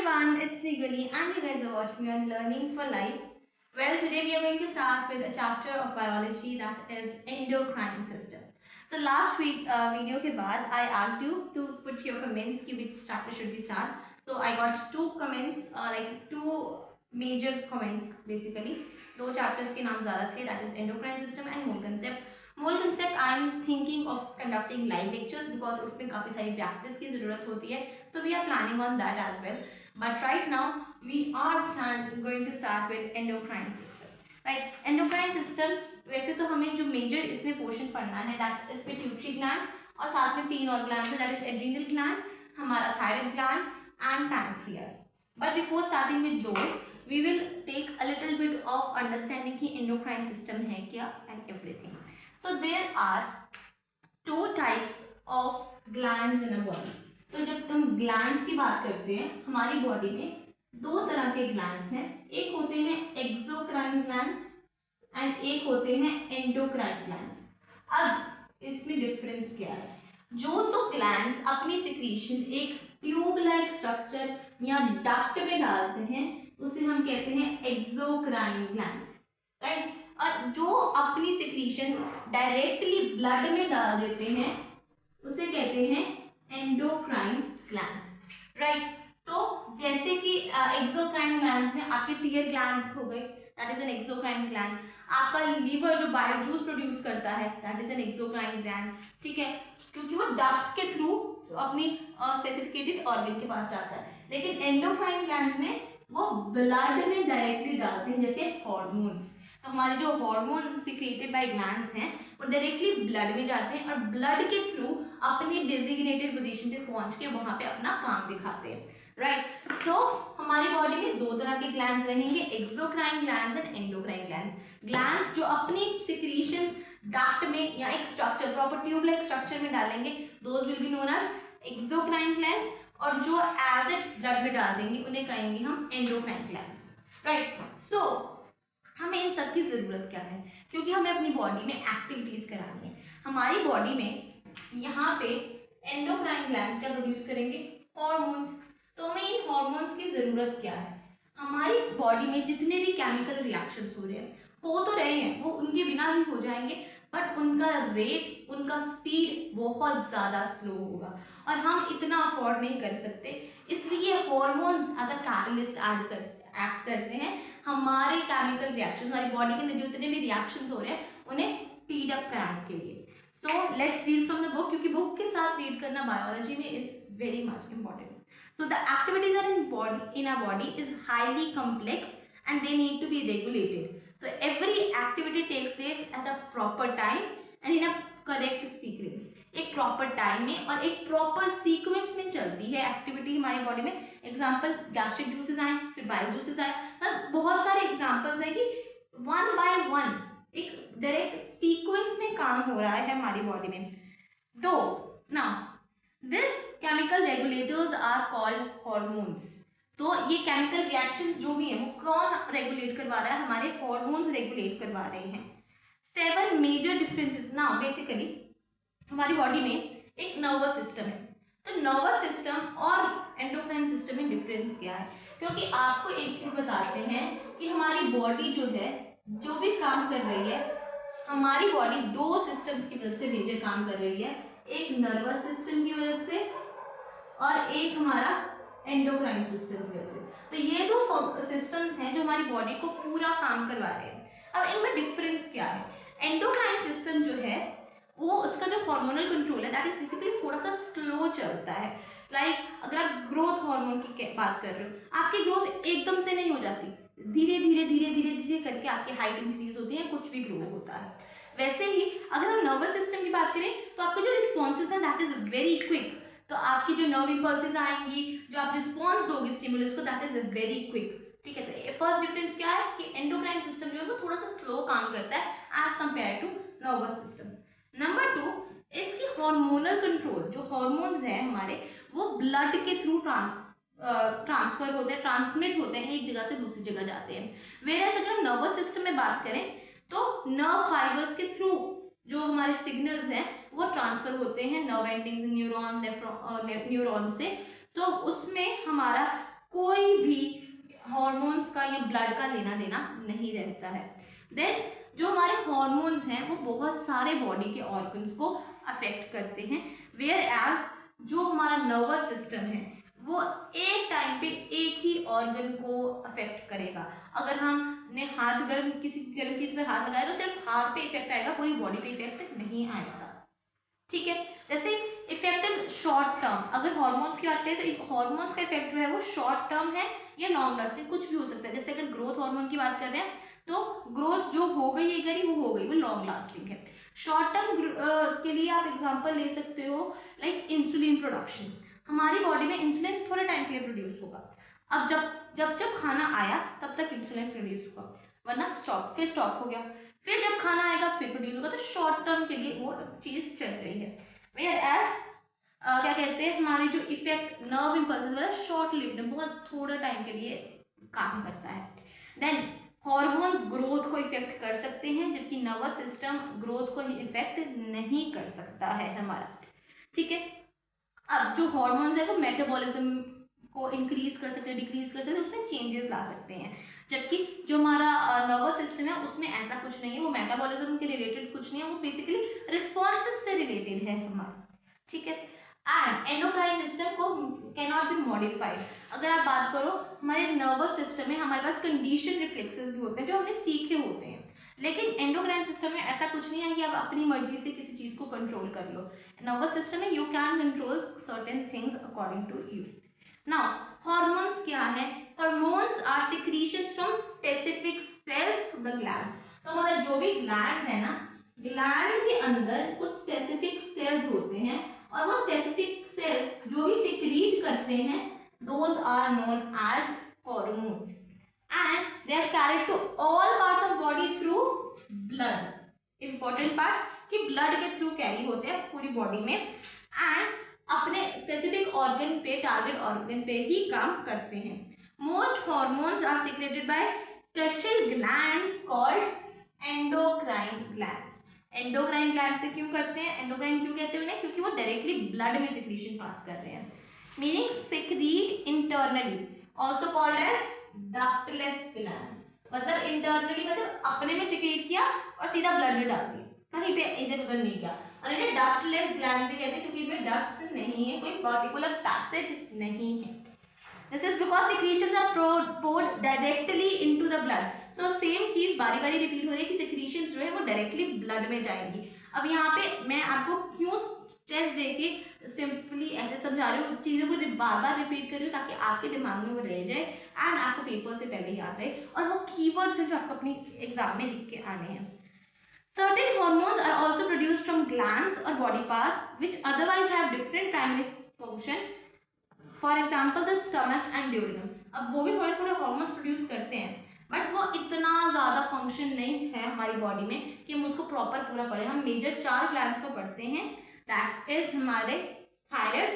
everyone, it's me Guli and you guys are watching me on Learning for Life. Well, today we are going to start with a chapter of biology that is endocrine system. So last week video के बाद I asked you to put your comments कि which chapter should we start. So I got two comments, like two major comments basically. दो chapters के नाम ज़्यादा थे, that is endocrine system and mole concept. Mole concept I am thinking of conducting live lectures because उसमें काफ़ी सारी practice की ज़रूरत होती है. So we are planning on that as well. But right now we are going to start with endocrine system. Right? Endocrine system वैसे तो हमें जो major इसमें portion पढ़ना है that is pituitary gland और साथ में तीन और glands है that is adrenal gland, हमारा thyroid gland and pancreas. But before starting with those, we will take a little bit of understanding कि endocrine system है क्या and everything. So there are two types of glands in a body. तो जब हम glands की बात करते हैं हमारी बॉडी में दो तरह के ग्लैंड्स हैं. एक होते हैं एक्सोक्राइन ग्लैंड्स एंड एक होते हैं एंडोक्राइन ग्लैंड्स. अब इसमें डिफरेंस क्या है? जो तो ग्लैंड्स अपनी सिक्रीशन एक ट्यूब लाइक स्ट्रक्चर या डक्ट में डालते हैं उसे हम कहते हैं एक्सोक्राइन ग्लैंड्स, राइट. और जो अपनी सिक्रीशन डायरेक्टली ब्लड में डाल देते हैं उसे कहते हैं एंडोक्राइन ग्लैंड्स, राइट. तो जैसे कि एक्सोक्राइन ग्लैंड्स में आपके टीयर ग्लैंड्स हो गए, that is an exocrine gland. आपका लीवर जो बायोजूस प्रोड्यूस करता है that is an exocrine gland, ठीक है, क्योंकि वो डक्ट्स के थ्रू अपनी स्पेसिफिकेटेड ऑर्गन के पास जाता है. लेकिन एंडोक्राइन ग्लैंड्स में वो ब्लड में डायरेक्टली डालते हैं, जैसे हॉर्मोन्स. तो हमारे जो हॉर्मोन्स सिक्रेटेड बाय ग्लैंड्स हैं वो डायरेक्टली ब्लड में जाते हैं और ब्लड के थ्रू अपनी डेजिग्नेटेड पोजीशन पे पहुंच के वहां पे अपना काम दिखाते हैं, राइट. सो हमारी बॉडी में दो तरह के ग्लैंड्स रहेंगे, exocrine glands and endocrine glands. Glands जो अपनी सिक्रीशंस डक्ट में या एक structure proper tube like structure में डालेंगे those will be known as exocrine glands, और जो एज इट ब्लड में डाल देंगे उन्हें कहेंगे हम एंडोक्राइन ग्लैंड्स, राइट. सो हमें इन सब की जरूरत क्या है? क्योंकि हमें अपनी बॉडी में एक्टिविटीज करानी है. हमारी बॉडी में यहाँ पे एंडोक्राइन ग्लैंड्स क्या प्रोड्यूस करेंगे? हॉर्मोन्स. तो हमें इन हॉर्मोन्स की जरूरत क्या है? हमारी बॉडी में जितने भी केमिकल रिएक्शंस हो रहे हैं हो तो रहे हैं, वो उनके बिना भी हो जाएंगे, बट उनका रेट, उनका स्पीड बहुत ज्यादा स्लो होगा और हम इतना अफोर्ड नहीं कर सकते. इसलिए hormones as a catalyst act करते हैं हमारे केमिकल रिएक्शन, हमारी बॉडी के अंदर जितने भी रिएक्शंस हो रहे हैं उन्हें स्पीड अप कराने के लिए. So let's read from the book, क्योंकि बुक के साथ रीड करना बायोलॉजी में is very much important. So the activities are in our body is highly complex and they need to be regulated. So every activity takes place at a proper time and in a correct sequence. एक proper time में और एक proper sequence में चलती है activity हमारी body में. Example gastric juices आए, फिर बाइल जूसेस आए, बहुत सारे एग्जाम्पल्स हैं कि वन बाय वन एक डायरेक्ट सीक्वेंस में काम हो रहा है हमारी बॉडी में. Though now this chemical regulators are called hormones. तो ये केमिकल रिएक्शंस जो भी है वो कौन रेगुलेट करवा रहा है? हमारे हॉर्मोन्स रेगुलेट करवा रहे हैं. 7 मेजर डिफरेंसेस. नाउ बेसिकली हमारी बॉडी में एक नर्वस सिस्टम है. तो नर्वस सिस्टम और एंडोक्राइन सिस्टम में डिफरेंस क्या है? क्योंकि आपको एक चीज बताते हैं कि हमारी बॉडी जो है जो भी काम कर रही है, हमारी बॉडी दो सिस्टम्स की वजह से मेजर काम कर रही है. एक नर्वस सिस्टम की वजह से और एक हमारा एंडोक्राइन सिस्टम की वजह से. तो ये दो सिस्टम्स हैं जो हमारी बॉडी को पूरा काम करवा रहे हैं. अब इनमें डिफरेंस क्या है? एंडोक्राइन सिस्टम जो है वो उसका जो हार्मोनल कंट्रोल है दैट इज बेसिकली थोड़ा सा स्लो चलता है. लाइक अगर आप ग्रोथ हार्मोन की बात कर रहे हो, आपकी ग्रोथ एकदम से नहीं हो जाती, धीरे धीरे धीरे धीरे धीरे करके आपकी हाइट इंक्रीज होती है, कुछ भी ग्रो होता है. वैसे ही अगर हम नर्वस सिस्टम की बात करें तो आपके जो रिस्पॉन्सेज हैं दैट इज वेरी क्विक. तो आपकी जो नर्व इंपल्सेस आएंगी, जो आप रिस्पॉन्स दोगे स्टिमुलस को, दैट इज वेरी क्विक, ठीक है. तो फर्स्ट डिफरेंस क्या है कि एंडोक्राइन सिस्टम जो है वो थोड़ा सा स्लो काम करता है as compare to nervous system. Number 2, इसकी हार्मोनल कंट्रोल, जो हार्मोन्स हैं हमारे वो ब्लड के थ्रू ट्रांसफर होते हैं, ट्रांसमिट होते हैं, एक जगह से दूसरी जगह जाते हैं. वेयरएज अगर हम नर्वस सिस्टम में बात करें तो नर्व फाइबर्स के थ्रू जो हमारे सिग्नल्स हैं वो ट्रांसफर होते हैं नर्व एंडिंग न्यूरॉन्स न्यूरॉन से. तो उसमें हमारा कोई भी हॉर्मोन्स का या ब्लड का लेना देना नहीं रहता है। देन जो हमारे हॉर्मोन्स हैं वो बहुत सारे बॉडी के ऑर्गन्स को अफेक्ट करते हैं, वेयर एज जो हमारा नर्वस सिस्टम है वो एक टाइम पे एक ही ऑर्गन को अफेक्ट करेगा। अगर हमने हाथ गर्म किसी गर्म चीज पर हाथ लगाया तो सिर्फ हाथ पे इफेक्ट आएगा, पूरी बॉडी पे इफेक्ट नहीं आएगा। ठीक है, जैसे इफेक्ट शॉर्ट टर्म, अगर हॉर्मोन्स की बात करें तो हॉर्मोन्स का इफेक्ट जो है वो शॉर्ट टर्म है या लॉन्ग लास्टिंग, कुछ भी हो सकता है। जैसे अगर ग्रोथ हार्मोन की बात कर रहे हैं तो ग्रोथ जो हो गई एक बारी वो हो गई, वो लॉन्ग लास्टिंग है। शॉर्ट टर्म के लिए आप एग्जांपल ले सकते हो लाइक इंसुलिन प्रोडक्शन। हमारी बॉडी में इंसुलिन थोड़े टाइम के लिए प्रोड्यूस होगा, अब जब जब जब खाना आया तब तक इंसुलिन प्रोड्यूस होगा, वरना स्टॉप, फिर स्टॉप हो गया, फिर जब खाना आएगा फिर प्रोड्यूस होगा, तो शॉर्ट टर्म के लिए वो चीज चल रही है। वेयर एज क्या कहते हैं, हमारे जो effect nerve impulses short lived, बहुत थोड़ा टाइम के लिए काम करता है। देन हॉर्मोन्स ग्रोथ को इफेक्ट कर सकते हैं, जबकि नर्वस सिस्टम ग्रोथ को इफेक्ट नहीं कर सकता है हमारा। ठीक है, अब जो हॉर्मोन्स है वो मेटाबॉलिज्म को इंक्रीज कर सकते हैं, डिक्रीज कर सकते हैं, उसमें चेंजेस ला सकते हैं, जबकि जो हमारा नर्वस सिस्टम है उसमें ऐसा कुछ नहीं है, वो मेटाबॉलिज्म के रिलेटेड कुछ नहीं है, वो बेसिकली रिस्पॉन्सेस से रिलेटेड है हमारा। ठीक है, एंड एंडोक्राइन सिस्टम को कैन नॉट बी मॉडिफाइड। अगर आप बात करो हमारे नर्वस सिस्टम में हमारे पास कंडीशन रिफ्लेक्सेस भी होते हैं जो हमने सीखे होते हैं, लेकिन एंडोक्राइन सिस्टम में ऐसा कुछ नहीं है कि आप अपनी मर्जी से किसी चीज को कंट्रोल कर लो। नर्वस सिस्टम में you can control certain things according to you. Now hormones क्या है? Hormones are secretions from specific cells to the glands. तो हमारा जो भी ग्लैंड है ना, ग्लैंड के अंदर कुछ स्पेसिफिक सेल्स होते हैं और वो स्पेसिफिक सेल्स जो भी सिक्रीट करते हैं those are known as hormones and they are carried to all parts of body through blood. Important part कि blood के थ्रू कैरी होते हैं पूरी बॉडी में एंड अपने स्पेसिफिक ऑर्गन पे, टारगेट ऑर्गन पे ही काम करते हैं। Most hormones are secreted by special glands called endocrine glands. Endocrine gland से क्यों करते हैं, एंडोक्राइन क्यों कहते हैं उन्हें? क्योंकि वो डायरेक्टली ब्लड में सिक्रीशन पास कर रहे हैं, meaning secrete internally, also called as ductless glands. मतलब इंटरनली मतलब अपने में सिक्रीट किया और सीधा ब्लड में डाल दिया, कहीं पे इधर उधर नहीं गया, और इन्हें डक्टलेस ग्लैंड भी कहते हैं क्योंकि इनमें डक्ट्स नहीं है, कोई पर्टिकुलर पैसेज नहीं है। This is because secretions are poured directly into the blood. So same चीज बारी बारी रिपीट हो रही है कि secretions जो है वो डायरेक्टली ब्लड में जाएंगी। अब यहाँ पे मैं आपको क्यों स्ट्रेस देके सिंपली ऐसे समझा रही हूँ, चीजों को बार बार रिपीट कर रही हूँ ताकि आपके दिमाग में वो रह जाए एंड आपको पेपर से पहले याद रहे, और वो कीवर्ड्स हैं जो आपको अपनी एग्जाम में लिख के आने हैं। Certain hormones are also produced from glands or body parts which otherwise have different primary function. For example the stomach and duodenum. अब वो भी थोड़े थोड़े हॉर्मोन्स प्रोड्यूस करते हैं बट वो इतना ज्यादा फंक्शन नहीं है हमारी बॉडी में कि हम उसको प्रॉपर पूरा पढ़े। हम मेजर 4 ग्लैंड्स को पढ़ते हैं, दैट इज हमारे थायराइड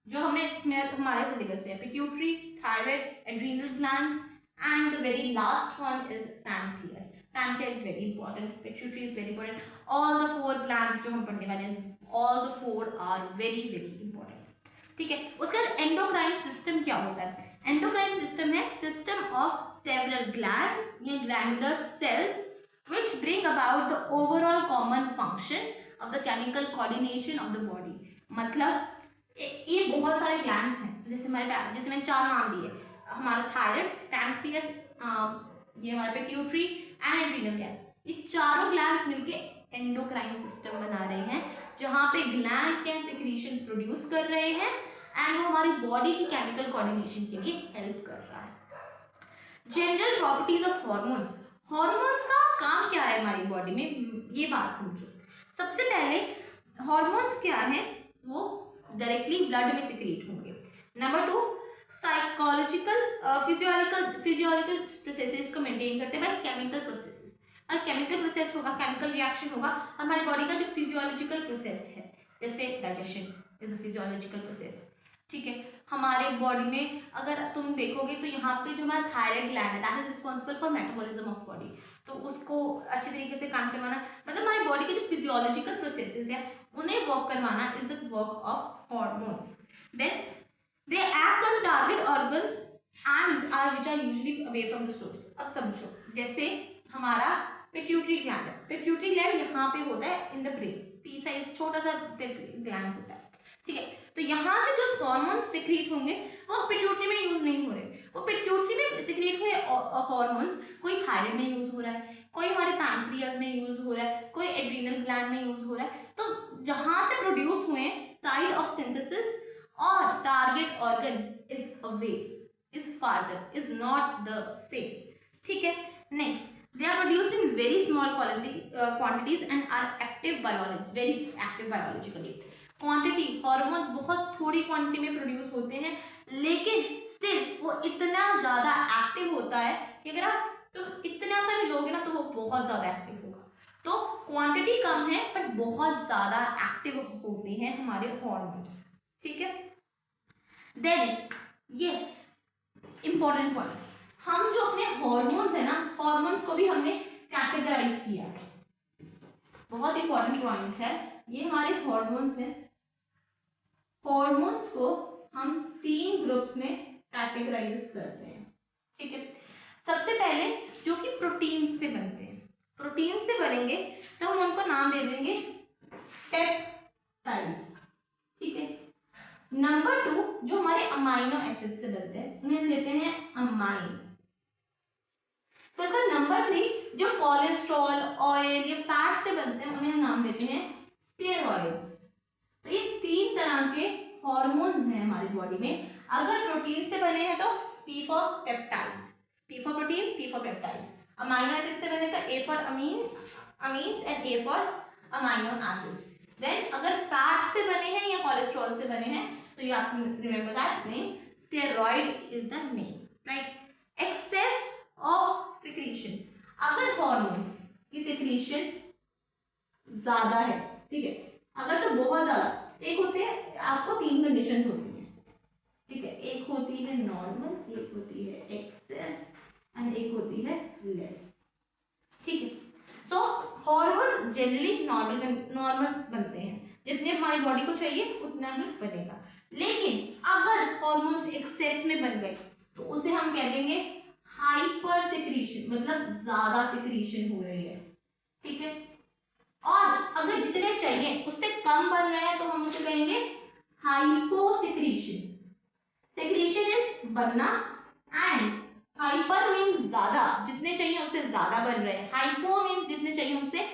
जो हमने हमारे सिलेबस में, pituitary, thyroid, adrenal glands and the very last one is pancreas. Pancreas is very important, pituitary is very important, all the 4 glands जो हम पढ़ने वाले हैं, all the 4 are very very important. ठीक है, उसके बाद एंडोक्राइन सिस्टम क्या होता है? एंडोक्राइन सिस्टम है सिस्टम ऑफ सेवरल ग्लैंड्स या glandular cells which bring about the overall common function of the chemical coordination of the body। मतलब ये बहुत सारे ग्लैंड्स हैं, जैसे जैसे मैंने 4 नाम दिए, हमारा थायराइड, पैनक्रियास, ये हमारे पिट्यूटरी एंड एड्रीनल ग्लैंड्स, ये चारों ग्लैंड्स मिलके एंडोक्राइन सिस्टम बना रहे हैं जहां पे ग्लैंड्स के सिक्रीशंस प्रोड्यूस कर रहे हैं एंड वो हमारी बॉडी की केमिकल कोऑर्डिनेशन के लिए हेल्प कर रहा है। General properties of hormones. Hormones का काम क्या है हमारी बॉडी में, ये बात समझो। सबसे पहले हॉर्मोन्स क्या है, वो डायरेक्टली ब्लड में सिक्रीट होंगे। नंबर 2, साइकोलॉजिकल फिजियोलॉजिकल प्रोसेसेस को मेंटेन करते हैं बाय केमिकल प्रोसेसेस। और केमिकल प्रोसेस होगा, केमिकल रिएक्शन होगा, हमारी बॉडी का जो फिजियोलॉजिकल प्रोसेस है, जैसे digestion is a physiological process. ठीक है, हमारे बॉडी में अगर तुम देखोगे तो यहाँ पे जो हमारा थायराइड ग्लैंड है, that is responsible for metabolism of body, तो उसको अच्छे तरीके से काम करवाना, मतलब हमारी बॉडी के जो फिजियोलॉजिकल प्रोसेसेस है उन्हें वर्क करवाना is the work of hormones. Then they act on target organs are which are usually away from the source. अब समझो, जैसे हमारा पिट्यूटरी ग्लैंड है, पिट्यूटरी ग्लैंड यहाँ पे होता है in the brain, pea size छोटा सा ग्लैंड होता है, ठीक है। तो यहाँ से जो हार्मोन सिक्रीट होंगे वो पिट्यूटरी में यूज नहीं हो रहे, वो पिट्यूटरी में सिक्रीट हुए हार्मोन्स कोई थायराइड में यूज हो रहा है, कोई हमारे पैंक्रियाज में यूज हो रहा है, कोई एड्रीनल ग्लैंड में यूज हो रहा है। तो जहां से प्रोड्यूस हुए साइट ऑफ सिंथेसिस और target organ is away, is farther, is not the same, ठीक है। Next, they are produced in very small quantities and are active biology, very active biologically। Quantity hormones बहुत थोड़ी quantity में produce होते हैं, लेकिन still वो इतना ज्यादा एक्टिव होता है कि अगर आप तो इतना सा भी लोगे ना तो वो बहुत ज्यादा एक्टिव होगा। तो क्वांटिटी कम है बट बहुत ज्यादा एक्टिव होते हैं हमारे हार्मोन्स, ठीक है। देन यस, इंपॉर्टेंट पॉइंट, हम जो अपने हार्मोन्स है ना, हार्मोन्स को भी हमने कैटेगराइज किया है, बहुत इंपॉर्टेंट पॉइंट है ये। हमारे हार्मोन्स हैं, हार्मोन्स को हम 3 ग्रुप्स में कैटेगराइज करते हैं, ठीक है। सबसे पहले जो कि प्रोटीन से बनते हैं, प्रोटीन से बनेंगे तो हम उनको नाम दे देंगे पेप्टाइड्स, ठीक है। नंबर 2 जो हमारे अमाइनो एसिड से बनते हैं उन्हें हम लेते हैं अमाइन। तो इसका नंबर 3 जो कोलेस्ट्रॉल, ऑयल या फैट से बनते हैं उन्हें हम नाम देते हैं स्टेरॉइड्स। तो ये 3 तरह के हार्मोन्स हैं हमारी बॉडी में। अगर प्रोटीन से बने हैं तो P for peptides, P for proteins, P for peptides. Amino acid से बने तो A for amines and A for amino acids. Then अगर फैट से बने हैं या कोलेस्ट्रॉल से बने हैं तो you have to remember that name, steroid is the name, right. Excess of secretion, अगर हार्मोन्स की सिक्रीशन ज्यादा है, ठीक है, अगर तो बहुत ज्यादा, एक होते हैं, आपको 3 कंडीशन होती है, ठीक है। एक होती है नॉर्मल, एक होती है एक्सेस एंड एक होती है लेस, ठीक है। सो हार्मोन जनरली नॉर्मल बनते हैं, जितने हमारी बॉडी को चाहिए उतना ही बनेगा। लेकिन अगर हार्मोन्स एक्सेस में बन गए तो उसे हम कह देंगे हाइपर सिक्रीशन, मतलब ज्यादा सिक्रीशन हो रही है, ठीक है। और अगर जितने चाहिए उससे कम बन रहे हैं तो हम उसे कहेंगे हाइपोसिक्रीशन। सिक्रीशन इज बनना एंड हाइपर मींस ज्यादा, जितने चाहिए उससे ज्यादा बन रहे हैं, हाइपो मींस जितने चाहिए उससे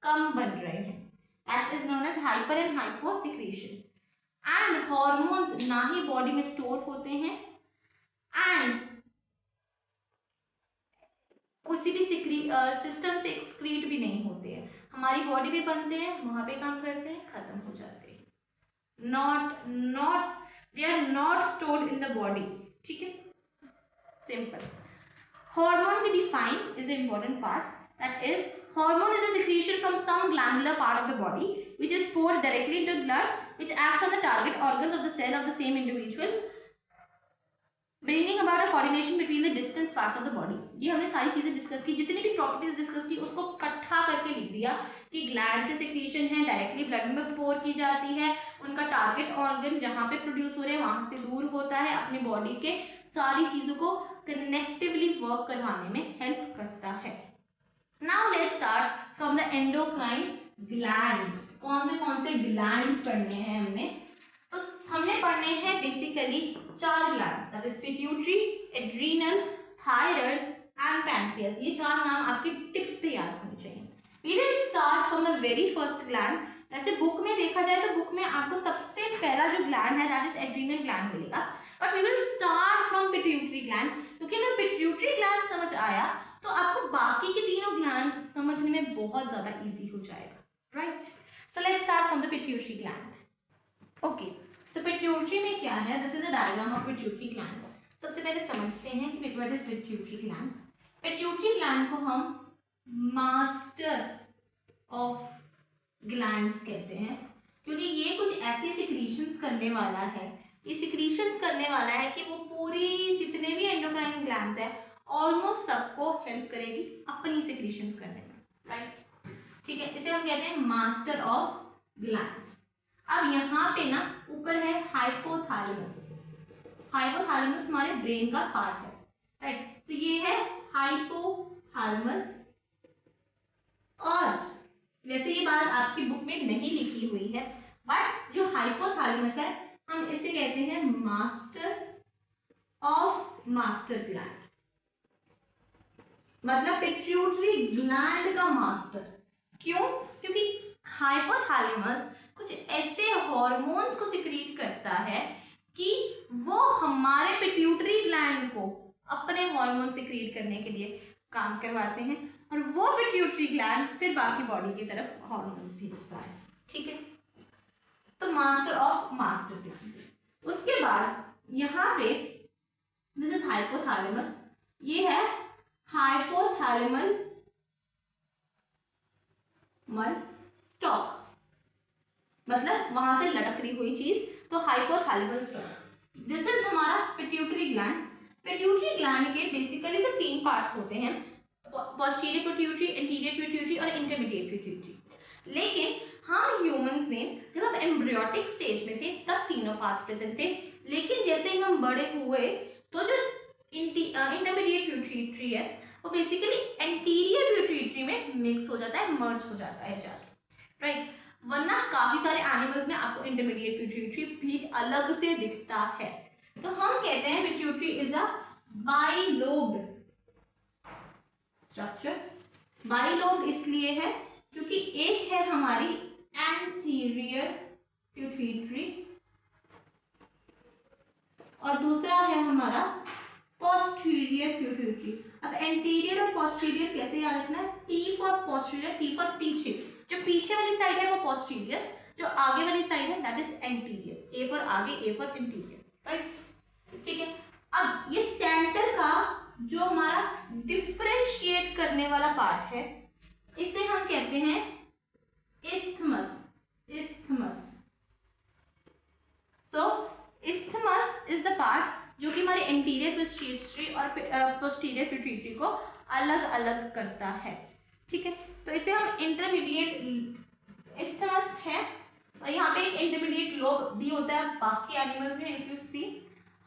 कम बन रहे हैं। That is known as hyper and hyposecretion. And hormones ना ही बॉडी में स्टोर होते हैं एंड किसी भी सिस्टम से एक्सक्रीट भी नहीं होते हैं। हमारी बॉडी में बनते हैं, वहां पे काम करते हैं, खत्म हो जाते हैं। Not they are not stored in the body, ठीक है, simple. Hormone we define is the important part. That is, hormone is a secretion from some glandular part of the body which is poured directly into blood, which acts on the target organs of the cell of the same individual, bringing about a coordination between the distant parts of the body। ये हमने सारी चीजें discuss की, जितनी भी properties discuss की उसको इकट्ठा करके लिख दिया कि ग्लैंड से सिक्रीशन है, डायरेक्टली ब्लड में पोर की जाती है, उनका टारगेट ऑर्गन जहां पे प्रोड्यूस हो रहे हैं वहां से दूर होता है, अपनी बॉडी के सारी चीजों को कनेक्टिवली वर्क करवाने में हेल्प करता है। Now let's start from the endocrine glands. कौन से ग्लैंड्स पढ़ने हैं हमने? तो हमने पढ़ने हैं basically 4 glands, that is pituitary, adrenal, thyroid and pancreas. ये 4 नाम आपके टिप्स पे याद होने चाहिए। We will start from the very first gland. वैसे बुक में देखा जाए तो बुक में आपको सबसे पहला जो ग्लैंड है दैट इज एड्रीनल ग्लैंड मिलेगा, but we will start from pituitary gland, क्योंकि अगर पिट्यूटरी ग्लैंड समझ आया तो आपको बाकी के तीनों ग्लैंड्स समझने में बहुत ज्यादा इजी हो जाएगा, right. So let's start from the pituitary gland. Okay, so pituitary में क्या है? This is a diagram of pituitary gland. सबसे पहले समझते हैं कि what is pituitary gland. Pituitary gland को हम मास्टर ऑफ ग्लैंड्स कहते हैं, क्योंकि ये कुछ ऐसी सिक्रीशंस करने वाला है, ये सिक्रीशंस करने वाला है कि वो पूरी जितने भी एंडोक्राइन ग्लैंड्स है ऑलमोस्ट सबको हेल्प करेगी अपनी सिक्रीशंस करने में, राइट, ठीक है। इसे हम कहते हैं मास्टर ऑफ ग्लैंड्स। अब यहाँ पे ना ऊपर है हाइपोथैलेमस। हाइपोथैलेमस हमारे ब्रेन का पार्ट है, राइट। तो ये है हाइपोथैलेमस। और वैसे ये बात आपकी बुक में नहीं लिखी हुई है, बट जो हाइपोथैलेमस है हम इसे कहते हैं मास्टर ऑफ मास्टर ग्लैंड, मतलब पिट्यूटरी ग्लैंड का मास्टर। क्यों? क्योंकि हाइपोथैलेमस कुछ ऐसे हार्मोन्स को सिक्रीट करता है कि वो हमारे पिट्यूटरी ग्लैंड को अपने हार्मोन सिक्रीट करने के लिए काम करवाते हैं, और वो पिट्यूटरी ग्लैंड फिर बाकी बॉडी की तरफ हार्मोन्स भेजता है। ठीक है, तो मास्टर ऑफ मास्टर ग्लैंड। उसके बाद यहाँ पे दिस इज हाइपोथैलेमस, ये है हाइपोथैलेमल स्टॉक, मतलब वहां से लटक रही हुई चीज, तो हाइपोथैलेमल स्टॉक। दिस इज हमारा पिट्यूटरी ग्लैंड। पिट्यूटरी ग्लैंड के बेसिकली तो 3 पार्ट्स होते हैं, पोस्टीरियर पिट्यूटरी, एंटीरियर पिट्यूटरी और इंटरमीडिएट पिट्यूटरी। लेकिन हम ह्यूमंस में जब हम एम्ब्रियोटिक स्टेज में थे तब तीनों पार्ट्स प्रेजेंट थे, लेकिन जैसे ही हम बड़े हुए तो जो इंटरमीडिएट पिट्यूटरी है वो बेसिकली एंटीरियर पिट्यूटरी में मिक्स हो जाता है, मर्ज हो जाता है जाके, राइट। वरना काफी सारे एनिमल्स में आपको इंटरमीडिएट पिट्यूटरी भी अलग से दिखता है। तो हम कहते हैं pituitary is a bilobed structure. Bilobed इसलिए है क्योंकि एक है हमारी एंटीरियर पिट्यूटरी और दूसरा है हमारा पोस्टीरियर पिट्यूटरी। अब एंटीरियर और पोस्टीरियर कैसे याद रखना है? T for posterior, T for पीछे। जो पीछे वाली साइड है वो पोस्टीरियर, जो आगे वाली साइड है that is anterior. A for आगे, ए फॉर एंटीरियर, राइट। ठीक है, अब ये सेंटर का जो हमारा डिफरेंशिएट करने वाला पार्ट है इसे हम कहते हैं isthmus। isthmus। so isthmus is the part जो कि हमारे एंटीरियर पिट्यूटरी और पोस्टीरियर पिट्यूटरी को अलग अलग करता है। ठीक है, तो इसे हम इंटरमीडिएट isthmus है, और यहाँ पे एक इंटरमीडिएट लोब भी होता है, बाकी एनिमल्स में इफ यू सी,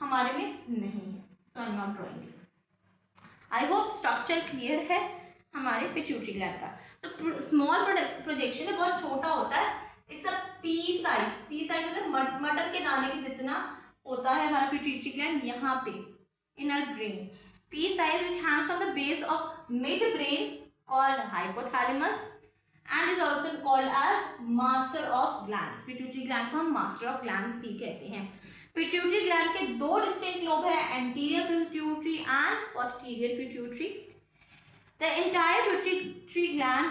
हमारे में नहीं है, so I am not drawing it. I hope structure clear है हमारे पिट्यूटरी ग्लैंड का। तो स्मॉल प्रोजेक्शन है, बहुत छोटा होता है, it's a P size. P size मतलब मटर के दाने के जितना होता है हमारा पिट्यूटरी ग्लैंड यहाँ पे in our brain. Pea size which hangs from the base of mid brain called hypothalamus and is also called as master of glands. Pituitary gland को हम मास्टर ऑफ ग्लैंड्स भी कहते हैं। पिट्यूटरी ग्लैंड के 2 distinct lobe है, anterior pituitary and posterior pituitary. The entire pituitary gland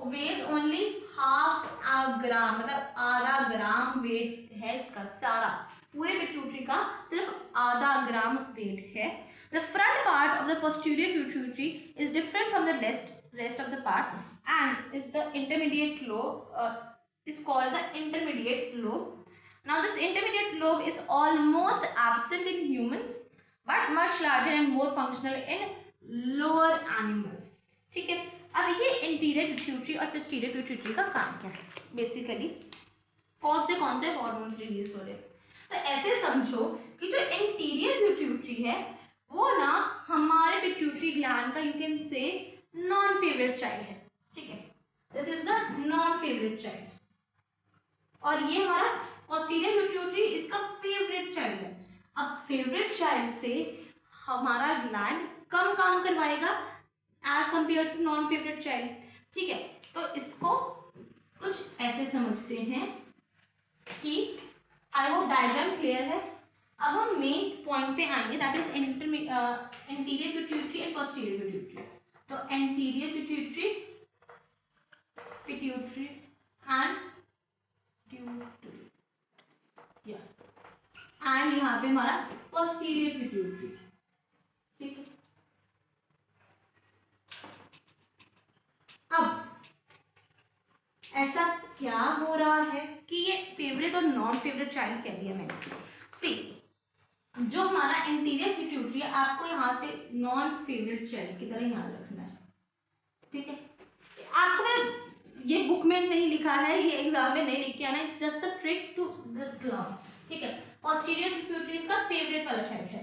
weighs only half a gram, मतलब आधा gram weight है इसका सारा, पूरे पिट्यूटरी का सिर्फ आधा ग्राम वेट है। The front part of the posterior pituitary is different from the rest of the part and is the intermediate lobe, is called the intermediate lobe. Now this intermediate lobe is almost absent in humans but much larger and more functional in lower animals. ठीक है, अब ये interior pituitary और posterior pituitary का काम क्या है? Basically कौन से हार्मोन्स रिलीज हो रहे हैं? तो ऐसे समझो कि जो इंटीरियर पिट्यूटरी है वो ना हमारे पिट्यूटरी ग्लैंड का you can say non favourite child है। ठीक है, this is the non favourite child, और ये हमारा पोस्टीरियर पिट्यूटरी इसका फेवरेट चाइल्ड है। अब फेवरेट चाइल्ड से हमारा ग्लैंड कम काम करवाएगा as compare to non favourite child. ठीक है, तो इसको कुछ ऐसे समझते हैं कि आई होप डायग्राम क्लियर है। अब हम मेन पॉइंट पे आएंगे that is anterior pituitary and posterior pituitary. तो एंटीरियर पिट्यूटरी एंड यहाँ पे हमारा पोस्टीरियर पिट्यूटरी। ठीक है, अब ऐसा क्या हो रहा है कि ये फेवरेट और नॉन फेवरेट चाइल्ड कह दिया मैंने। सी, जो हमारा इंटीरियर पिट्यूटरी है आपको यहाँ पे नॉन फेवरेट चाइल्ड की तरह याद रखना है। ठीक है, आपको मैं ये बुक में नहीं लिखा है, ये एग्जाम में नहीं लिख के आना, it's just a trick to this learn. ठीक है, पोस्टीरियर पिट्यूटरी इसका फेवरेट वाला चाइल्ड है।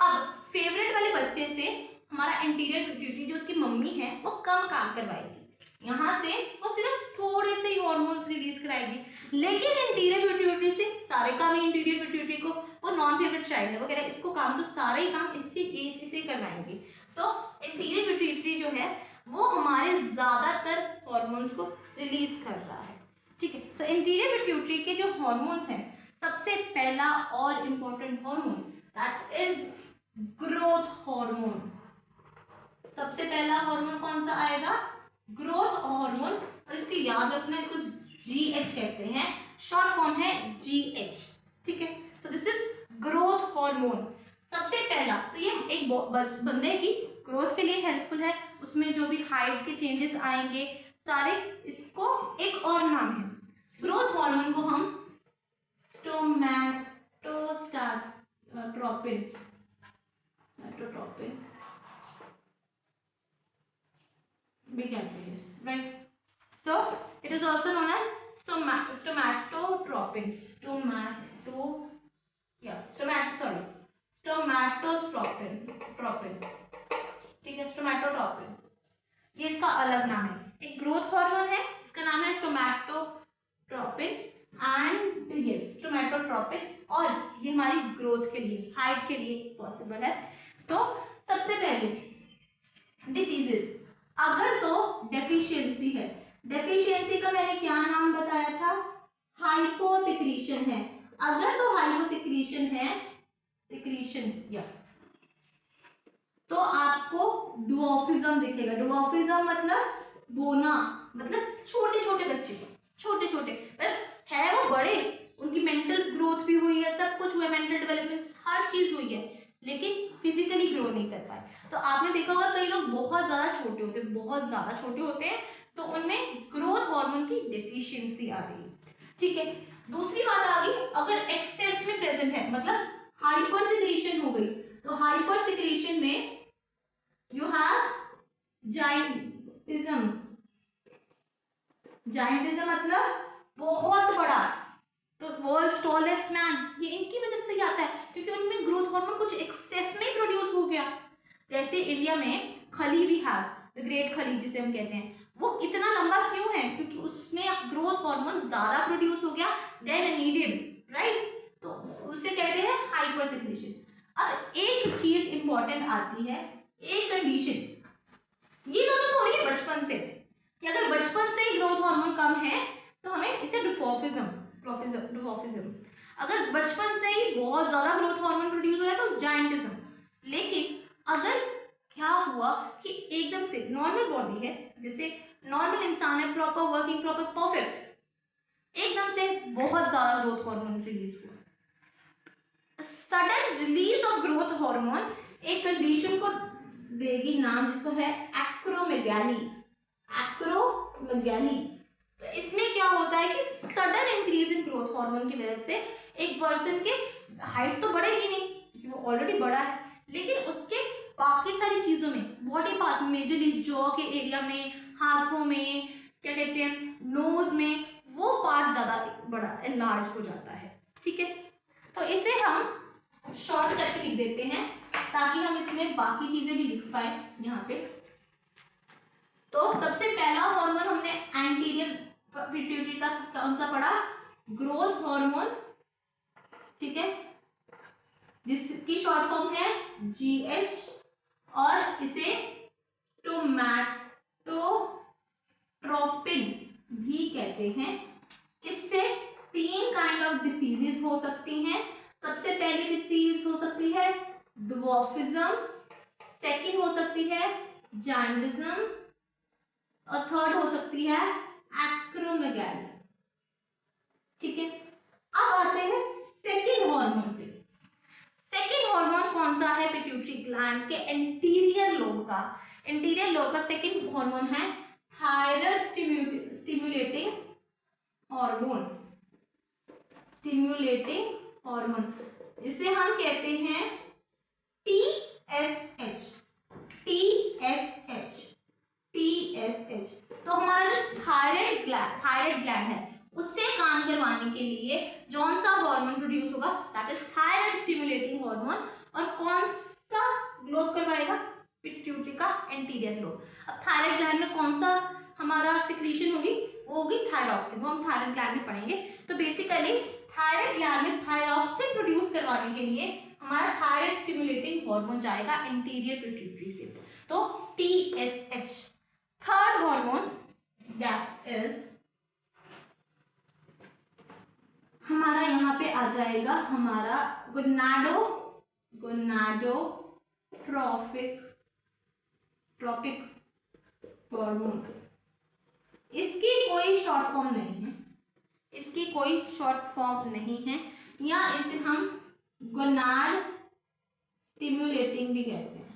अब फेवरेट वाले बच्चे से हमारा इंटीरियर पिट्यूटरी जो उसकी मम्मी है वो कम काम करवाएगी। यहाँ से वो सिर्फ थोड़े से ही हार्मोन्स रिलीज कराएगी, लेकिन इंटीरियर पिट्यूटरी से सारे काम ही इंटीरियर पिट्यूटरी को, वो नॉन फेवरेट चाइल्ड है, वो कह रहा है इसको काम, तो सारे ही काम इसी से करवाएंगे। सो इंटीरियर पिट्यूटरी जो है वो हमारे ज्यादातर हार्मोन्स को रिलीज कर रहा है। ठीक है, सो इंटीरियर पिट्यूटरी के जो हार्मोन्स हैं, सबसे पहला और important hormone that is growth hormone. सबसे पहला हार्मोन कौन सा आएगा? Growth hormone. और इसकी याद रखना, इसको GH कहते हैं, शॉर्ट फॉर्म है GH। ठीक है, तो दिस इज ग्रोथ हार्मोन। सबसे पहला तो ये एक बंदे की ग्रोथ के लिए हेल्पफुल है, उसमें जो भी हाइट के चेंजेस आएंगे सारे, इसको एक और नाम है ग्रोथ हार्मोन को हम स्टोमैटोस्टैटिन भी कहते हैं, right? So it is also known as stomatotropin. Stomatotropin. ठीक है, stomatotropin ये इसका अलग नाम है। एक ग्रोथ हार्मोन है, इसका नाम है stomatotropin एंड यस stomatotropin, और ये हमारी ग्रोथ के लिए, हाइट के लिए पॉसिबल है। तो सबसे पहले डिसीजेस, अगर तो डेफिशिएंसी है, डेफिशिएंसी का मैंने क्या नाम बताया था? हाइपोसिक्रीशन है। अगर तो हाइपोसिक्रीशन है, सिक्रीशन या, तो आपको ड्वार्फिज्म दिखेगा। ड्वार्फिज्म मतलब बोना, मतलब छोटे छोटे बच्चे को, छोटे छोटे है वो बड़े, उनकी मेंटल ग्रोथ भी हुई है, सब कुछ हुआ है, मेंटल डेवलपमेंट हर चीज हुई है, लेकिन फिजिकली ग्रो नहीं कर पाए। तो आपने देखा होगा कई लोग बहुत ज्यादा छोटे होते हैं, बहुत ज्यादा छोटे होते हैं, तो उनमें ग्रोथ हार्मोन की डेफिशिएंसी आ रही है। ठीक है, दूसरी बात आ गई, अगर एक्सेस में प्रेजेंट है, मतलब हाइपर सिक्रीशन हो गई, तो हाइपर सिक्रीशन में you have giantism। giantism मतलब बहुत बड़ा, तो वर्ल्ड टॉलेस्ट मैन, ये इनकी वजह से ही आता है, क्योंकि उनमें ग्रोथ हार्मोन कुछ एक्सेस में प्रोड्यूस हो गया। जैसे इंडिया में खली भी है, द ग्रेट खली जिसे हम कहते हैं, वो इतना लंबा क्यों है? क्योंकि उसमें ग्रोथ हार्मोन ज्यादा प्रोड्यूस हो गया देन नीडेड, राइट? तो उसे कहते हैं हाइपर सिक्रीशन। अब एक चीज इंपॉर्टेंट आती है, एक कंडीशन, ये दोनों तो हो रही है बचपन से, कि अगर बचपन से ही ग्रोथ हार्मोन कम है तो हमें इसे डिफॉर्फिज्म, अगर बचपन से ही बहुत ज्यादा ग्रोथ हार्मोन प्रोड्यूस हो रहा है तो जायंटिज्म। लेकिन अगर क्या हुआ कि एकदम से नॉर्मल बॉडी है, जैसे नॉर्मल इंसान है, प्रॉपर वर्किंग, प्रॉपर परफेक्ट, एकदम से बहुत ज्यादा ग्रोथ हार्मोन रिलीज हुआ, sudden release of growth hormone एक कंडीशन को देगी नाम, जिसको है एक्रोमेगाली। एक्रोमेगाली, तो इसमें क्या होता है कि sudden increase in growth hormone की वजह से एक पर्सन के हाइट तो बढ़ेगी नहीं क्योंकि वो ऑलरेडी बड़ा है, लेकिन उसके बाकी सारी चीजों में, बॉडी पार्ट में, मेजरली जॉ के एरिया में, हाथों में, क्या कहते हैं, नोज में, वो पार्ट ज्यादा बड़ा एनलार्ज हो जाता है। ठीक है, तो इसे हम शॉर्ट करके लिख देते हैं ताकि हम इसमें बाकी चीजें भी लिख पाए यहाँ पे। तो सबसे पहला हार्मोन हमने एंटीरियर पिट्यूटरी का कौन सा पढ़ा? Growth hormone. ठीक है, जिसकी शॉर्ट फॉर्म है GH, और इसे स्टोमैटोट्रोपिन भी कहते हैं। इससे 3 काइंड ऑफ डिसीजेस हो सकती हैं। सबसे पहली डिसीज हो सकती है ड्वार्फिज्म, सेकंड हो सकती है जायंटिज्म, और थर्ड हो सकती है एक्रोमेगाली। ठीक है, अब आते हैं सेकंड हार्मोन पे। सेकंड हार्मोन कौन सा है पिट्यूटरी ग्लैंड के इंटीरियर लोब का? इंटीरियर लोब का सेकंड हार्मोन है thyroid stimulating hormone. Stimulating hormone, इसे हम कहते हैं TSH। TSH, TSH। तो हमारा जो थायराइड ग्लैंड है, उससे काम करवाने के लिए कौन सा हार्मोन प्रोड्यूस होगा? That is thyroid stimulating hormone. और कौन सा ग्लोब करवाएगा? Interior lobe. अब थायराइड ग्लैंड में कौन सा हमारा सिक्रीशन होगी, वो होगी थायरॉक्सिन, वो हम थायराइड ग्लैंड में पढ़ेंगे। तो बेसिकली थायराइड ग्लैंड में थायरॉक्सिन प्रोड्यूस करवाने के लिए हमारा थायराइड स्टिमुलेटिंग हार्मोन जाएगा इंटीरियर पिट्यूटरी से, तो TSH। Third hormone that is हमारा यहाँ पे आ जाएगा हमारा ट्रॉपिक हार्मोन। इसकी कोई शॉर्ट फॉर्म नहीं है, इसकी कोई शॉर्ट फॉर्म नहीं है, या इसे हम गोनाड स्टिमुलेटिंग भी कहते हैं।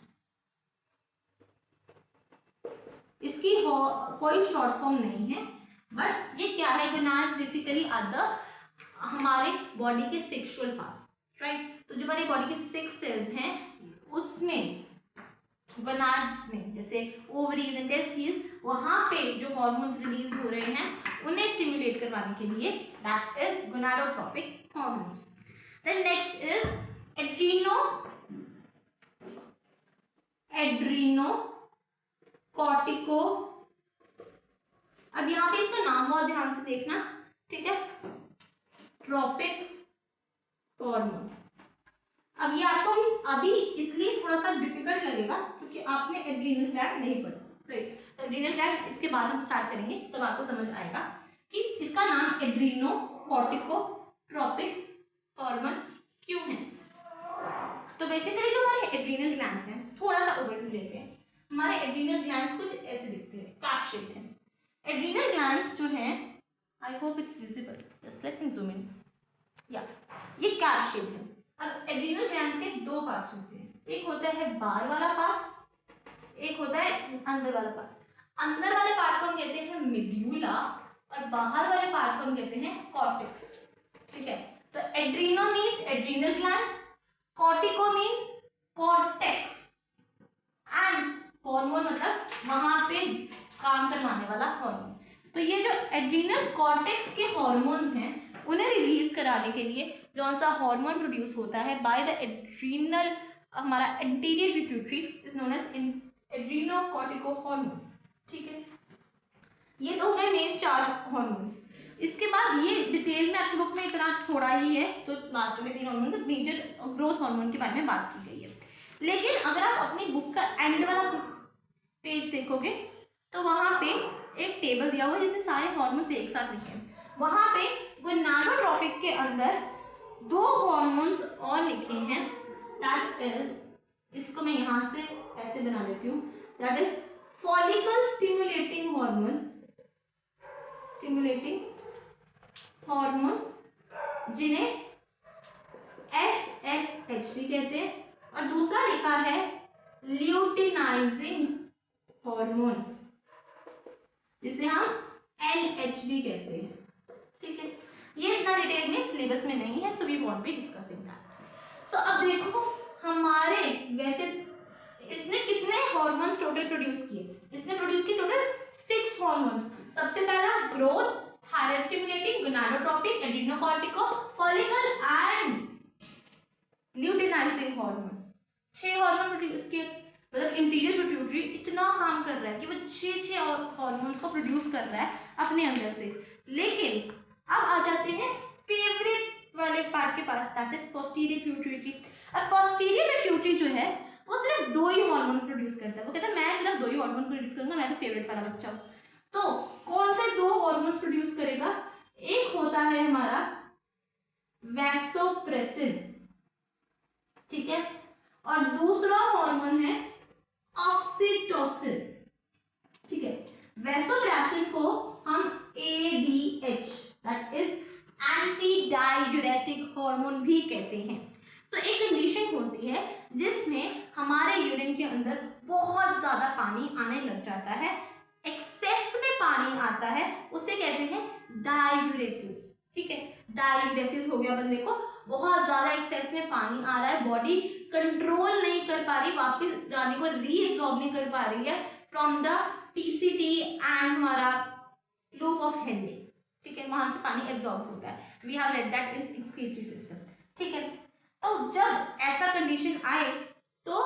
इसकी कोई शॉर्ट फॉर्म नहीं है, बट ये क्या है, गोनाड्स बेसिकली आर द हमारे बॉडी के सेक्सुअल पार्ट्स, राइट। तो जो हमारी बॉडी के 6 सेल्स हैं उसमें गोनाड्स में जैसे ओवरीज एंड टेस्टिस, वहां पे जो हार्मोन्स रिलीज हो रहे हैं उन्हें स्टिमुलेट करवाने के लिए that is gonadotropic hormones. Then next is adreno cortico. अब यहाँ पे इसका नाम बहुत ध्यान से देखना, ठीक है, ट्रॉपिक हार्मोन। अब ये आपको अभी इसलिए थोड़ा सा डिफिकल्ट लगेगा क्योंकि आपने एड्रीनल ग्लैंड नहीं पढ़ा, राइट। तो एड्रीनल ग्लैंड इसके बाद हम स्टार्ट करेंगे तब तो आपको समझ आएगा कि इसका नाम एड्रीनो कॉर्टिकोट्रोपिक हार्मोन क्यों है। तो बेसिकली जो हमारे एड्रीनल ग्लैंड्स हैं, थोड़ा सा ओवरव्यू लेते हैं। हमारे एड्रीनल ग्लैंड्स कुछ ऐसे दिखते हैं, कैप शेप्ड हैं। एड्रीनल ग्लैंड्स जो हैं, I hope it's visible, just let me zoom in, या ये कैप शेप्ड है। अब एड्रीनल ग्लैंड्स के दो पार्ट्स होते हैं, एक होता है बाहर वाला पार्ट, एक होता है अंदर वाला पार्ट। अंदर वाले पार्ट को हम कहते हैं मेड्यूला और बाहर वाले पार्ट को हम कहते हैं कॉर्टेक्स, ठीक है। तो Adreno means adrenal gland, cortico means cortex, and hormone मतलब वहां पे काम करवाने वाला हार्मोन। तो ये जो एड्रीनल कॉर्टेक्स के हार्मोन्स हैं उन्हें रिलीज कराने के लिए कौन सा हार्मोन प्रोड्यूस होता है बाय द एड्रीनल, हमारा anterior pituitary is known as adrenocortico hormone, ठीक है। ये तो हो गए मेन 4 हार्मोन्स। इसके बाद ये डिटेल में आपकी बुक में इतना थोड़ा ही है, तो लास्ट में 3 हार्मोन मेजर ग्रोथ हार्मोन के बारे में बात की गई है। लेकिन अगर आप अपनी बुक का एंड वाला पेज देखोगे तो वहां पे एक टेबल दिया हुआ है जिसमें सारे हार्मोन्स एक साथ लिखे हैं। वहां पे गोनाडोट्रोपिक के अंदर 2 हार्मोन्स और लिखे हैं, दैट इज, इसको मैं यहां से ऐसे बना देती हूँ, that is follicle stimulating hormone, जिन्हें FSH भी कहते हैं, और दूसरा लिखा है ल्यूटिनाइजिंग हार्मोन जिसे हम LH भी कहते हैं, ठीक है। ये इतना डिटेल में सिलेबस में नहीं है, so we won't be discussing that. So अब देखो हमारे वैसे इसने कितने हार्मोन्स टोटल प्रोड्यूस किए, इसने प्रोड्यूस किए टोटल 6 हार्मोन्स। सबसे पहला growth, thyroid stimulating, gonadotropic, adrenocortico, follicle and luteinizing hormone. 6 hormone produce किए, मतलब इंटीरियर पिट्यूटरी इतना काम कर रहा है कि वो 6 हार्मोन्स को प्रोड्यूस कर रहा है अपने अंदर से। लेकिन अब आ जाते हैं फेवरेट वाले पार्ट के पास, दैट इज पोस्टीरियर पिट्यूटरी। अब पोस्टीरियर पिट्यूटरी जो है वो सिर्फ 2 ही हार्मोन प्रोड्यूस करता है। वो कहता है मैं सिर्फ 2 ही हार्मोन प्रोड्यूस करूंगा, मैं तो फेवरेट वाला बच्चा हूँ। तो कौन से 2 हार्मोन्स प्रोड्यूस करेगा, एक होता है हमारा वैसोप्रेसिन, ठीक है, और दूसरा हार्मोन है ऑक्सीटोसिन, ठीक है। वैसोप्रेसिन को हम ADH, that is anti diuretic hormone भी कहते हैं। तो एक कंडीशन होती है जिसमें हमारे यूरिन के अंदर बहुत ज्यादा पानी आने लग जाता है, एक्सेस में पानी आता है, उसे कहते हैं डाययूरेसिस, ठीक है। डाययूरेसिस हो गया बंदे को, बहुत ज्यादा एक्सेस में पानी आ रहा है, बॉडी कंट्रोल नहीं कर पा रही, वापस जाने को रीएब्सॉर्ब नहीं कर पा रही है फ्रॉम द PCT एंड हमारा लूप ऑफ हेनरी, ठीक है, वहां से पानी एब्सॉर्ब होता है। We have read that in excretory system, ठीक है। तो जब ऐसा कंडीशन आए, तो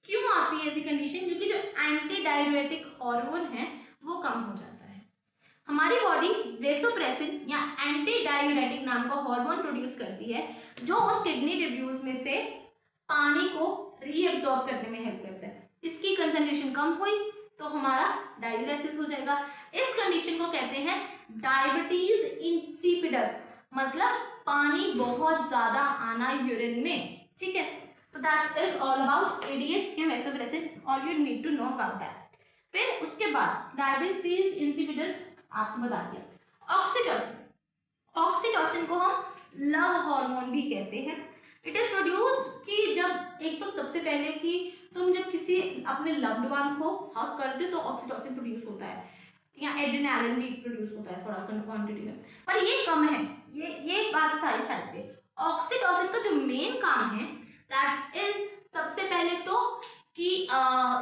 क्यों आती है ऐसी कंडीशन, क्योंकि जो एंटी डाययूरेटिक हार्मोन है वो कम हो जाता है। हमारी बॉडी वेसोप्रेसिन या एंटी डाययूरेटिक नाम का हार्मोन प्रोड्यूस करती है जो उस किडनी ट्यूब्यूल्स में से पानी को रीअब्सॉर्ब करने में हेल्प करता है। इसकी कंसंट्रेशन कम हुई तो हमारा डायलिसिस हो जाएगा। इस कंडीशन को कहते हैं डायबिटीज इंसिपिडस, मतलब पानी बहुत ज्यादा आना यूरिन में, ठीक है। तो that is all about ADH या vasopressin, all you need to know about that. फिर उसके बाद डायबिटीज इंसिपिडस आपको बता दिया। ऑक्सीटोसिन, ऑक्सीटोसिन को हम लव हार्मोन भी कहते हैं। इट इज प्रोड्यूस्ड कि जब एक तो सबसे पहले कि तुम जब किसी अपने लव्ड वन को हग करते हो तो ऑक्सीटोसिन प्रोड्यूस होता है, या एड्रेनालिन भी प्रोड्यूस होता है थोड़ा कम क्वांटिटी में, पर ये कम है। ये बात सारी साइड पे। ऑक्सीटोसिन का जो मेन काम है दैट इज सबसे पहले तो कि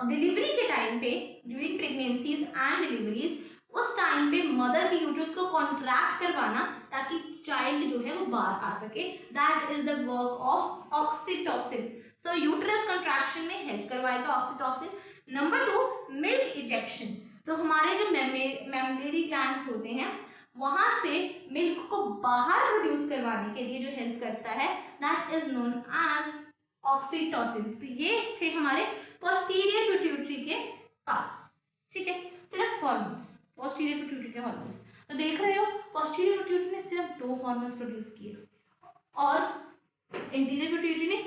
डिलीवरी के टाइम पे, ड्यूरिंग प्रेगनेंसीज एंड डिलीवरीज, उस टाइम पे मदर के यूट्रस को कॉन्ट्रैक्ट करवाना ताकि चाइल्ड जो है वो बाहर आ सके। That is the work of oxytocin. So uterus contraction में हेल्प करवाएगा ऑक्सीटोसिन। Number 2, milk ejection. तो हमारे जो मेमोरी ग्लैंड्स होते हैं वहां से मिल्क को बाहर प्रोड्यूस करवाने के लिए जो हेल्प करता है that is known as oxytocin. तो ये थे हमारे पोस्टीरियर पिट्यूटरी के पार्ट्स, ठीक है। सिर्फ हार्मोन्स, पोस्टीरियर पिट्यूटरी के हार्मोन्स। तो देख रहे हो पोस्टीरियर पिट्यूटरी ने सिर्फ 2 हार्मोन्स प्रोड्यूस किए और इंटीरियर पिट्यूटरी ने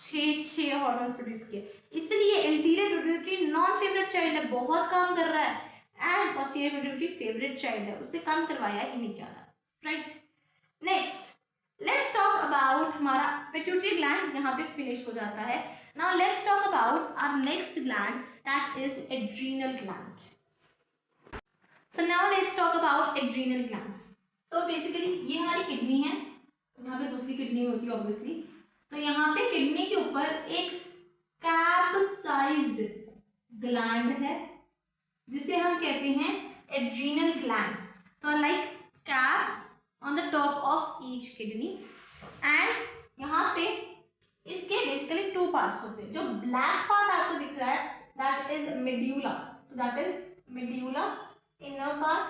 6 हार्मोन्स प्रोड्यूस किए। इसलिए interior pituitary non favourite child है, बहुत काम कर रहा है, and posterior pituitary favourite child है, उससे काम करवाया ही नहीं जा रहा, right. Next let's talk about हमारा पिट्यूटरी ग्लैंड यहाँ पे फिनिश हो जाता है। Now let's talk about our next gland that is adrenal gland. So now let's talk about adrenal glands. So basically ये हमारी किडनी है, यहाँ पे दूसरी किडनी होती है ऑब्वियसली। तो यहाँ पे किडनी के ऊपर एक कैप साइज्ड ग्लैंड है जिसे हम कहते हैं एड्रीनल ग्लैंड। तो like caps on the top of each kidney, and यहाँ पे इसके basically 2 parts होते हैं। जो black part आपको दिख रहा है that is medulla, so that is medulla inner part,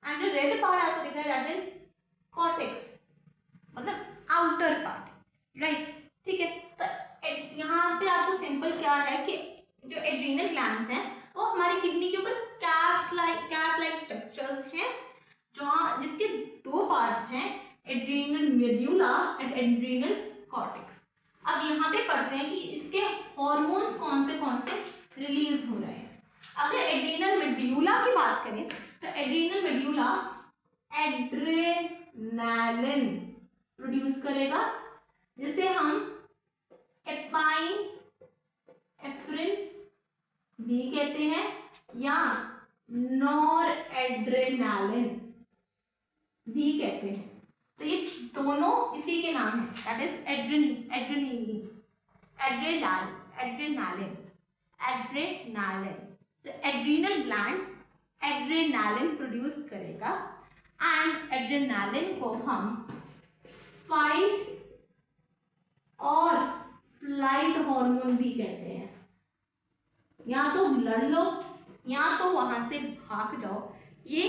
and जो red part आपको दिख रहा है that is cortex, मतलब outer part, right, ठीक है। तो यहाँ पे आपको सिंपल क्या है कि जो एड्रीनल ग्लैंड्स हैं वो हमारी किडनी के ऊपर कैप लाइक स्ट्रक्चर्स हैं जहाँ जिसके 2 पार्ट्स हैं, adrenal medulla and adrenal cortex. अब यहाँ पे पढ़ते हैं कि इसके हार्मोन्स कौन से रिलीज हो रहे हैं। अगर एड्रीनल मेड्यूला की बात करें तो एड्रीनल मेड्यूला एड्रेनालिन प्रोड्यूस करेगा जिसे हम एपाइन एफ्रिन भी कहते हैं या नॉर एड्रेनालिन भी कहते हैं। तो ये दोनों इसी के नाम है, दैट इज एड्रेनालिन। तो एड्रीनल ग्लैंड एड्रेनालिन प्रोड्यूस करेगा एंड एड्रेनालिन को हम फाइट और फ्लाइट हार्मोन भी कहते हैं। या तो लड़ लो या तो वहां से भाग जाओ, ये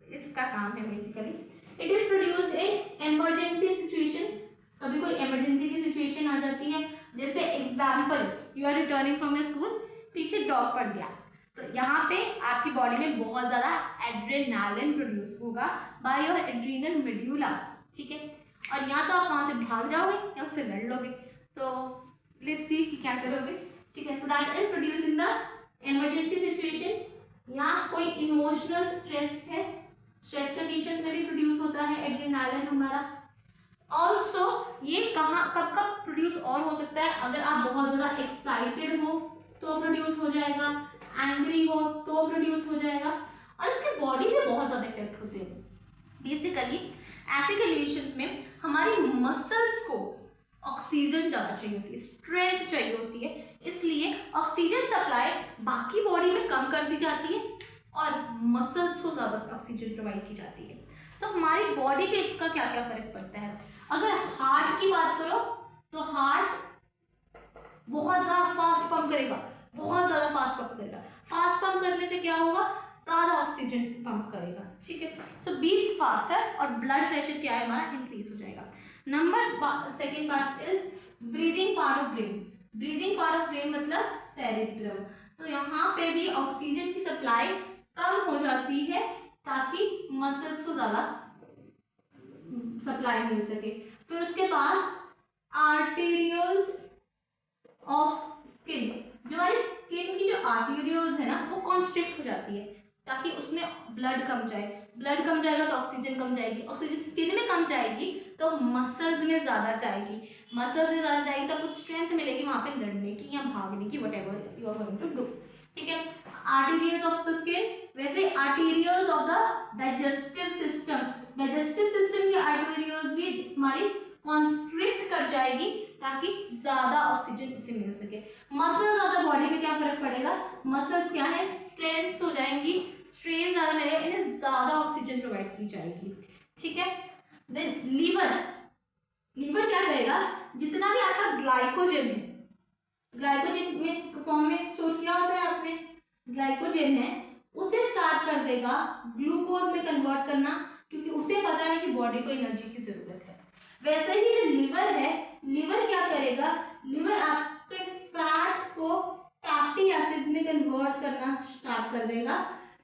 इसका काम है basically. It is produced in emergency situations. कभी कोई इमरजेंसी की सिचुएशन आ जाती है, जैसे example you are returning from your school, पीछे डॉग पड़ गया, तो यहाँ पे आपकी बॉडी में बहुत ज्यादा एड्रेनालिन प्रोड्यूस होगा बाय योर एड्रीनल मेड्यूला, ठीक है। और या तो आप वहां से भाग जाओगे या उससे लड़ लोगे। तो लेट्स सी कि क्या करोगे, ठीक है। So that is produce in the emergency situation, या कोई इमोशनल स्ट्रेस है, स्ट्रेस कंडीशन में भी प्रोड्यूस होता है एड्रेनालिन हमारा। ऑल्सो ये कब प्रोड्यूस और हो सकता है, अगर आप बहुत ज्यादा एक्साइटेड हो तो प्रोड्यूस हो जाएगा, एंग्री हो तो प्रोड्यूस हो जाएगा, और इसके बॉडी पे बहुत ज्यादा इफेक्ट होते हैं। बेसिकली ऐसे कंडीशंस में हमारी मसल्स को ऑक्सीजन ज्यादा चाहिए होती है, स्ट्रेंथ चाहिए होती है, इसलिए ऑक्सीजन सप्लाई बाकी बॉडी में कम कर दी जाती है और मसल्स को ज्यादा ऑक्सीजन प्रोवाइड की जाती है। तो हमारी बॉडी पे इसका क्या क्या फर्क पड़ता है। अगर हार्ट की बात करो तो हार्ट बहुत ज्यादा फास्ट पंप करेगा, फास्ट पंप करने से क्या होगा, ज्यादा ऑक्सीजन पंप करेगा, ठीक है। सो बीट्स फास्टर और ब्लड प्रेशर क्या है हमारा, इंक्रीज हो जाएगा। Number second part is breathing part of brain. Breathing part of brain मतलब सेरेब्रम। तो यहाँ पे भी ऑक्सीजन की सप्लाई कम हो जाती है ताकि मसल्स को ज्यादा सप्लाई मिल सके। फिर उसके बाद आर्टेरियल्स ऑफ स्किन, जो हमारी स्किन की जो आर्टेरियल्स है ना वो कॉन्स्ट्रिक्ट हो जाती है ताकि उसमें ब्लड कम जाए। ब्लड कम जाएगा तो ऑक्सीजन कम जाएगी, ऑक्सीजन स्किन में कम जाएगी तो मसल्स में ज्यादा जाएगी, मसल्स में ज्यादा जाएगी तो कुछ स्ट्रेंथ मिलेगी वहां पे लड़ने की या भागने की, whatever you are going to do, ठीक है। आर्टेरियल्स ऑफ द स्किन, वैसे arterioles of the digestive system, digestive system की आर्टेरियल्स भी हमारी कॉन्स्ट्रिक्ट कर जाएगी ताकि ज्यादा ऑक्सीजन उसे मिल सके। मसल्स ऑफ द बॉडी में क्या फर्क पड़ेगा, मसल्स क्या है, स्ट्रेंथ हो जाएंगी, स्ट्रेन ज्यादा मिलेगा, इन्हें ज्यादा ऑक्सीजन प्रोवाइड की जाएगी, ठीक है। देन लीवर, लीवर क्या करेगा, जितना भी आपका ग्लाइकोजन है, ग्लाइकोजन में फॉर्म में स्टोर किया होता है आपने, ग्लाइकोजन है उसे स्टार्ट कर देगा ग्लूकोज में कन्वर्ट करना, क्योंकि उसे पता है कि बॉडी को एनर्जी की जरूरत है। वैसे ही जो लीवर है, लीवर क्या करेगा, लीवर आपके फैट्स को फैटी एसिड्स में कन्वर्ट करना स्टार्ट कर देगा,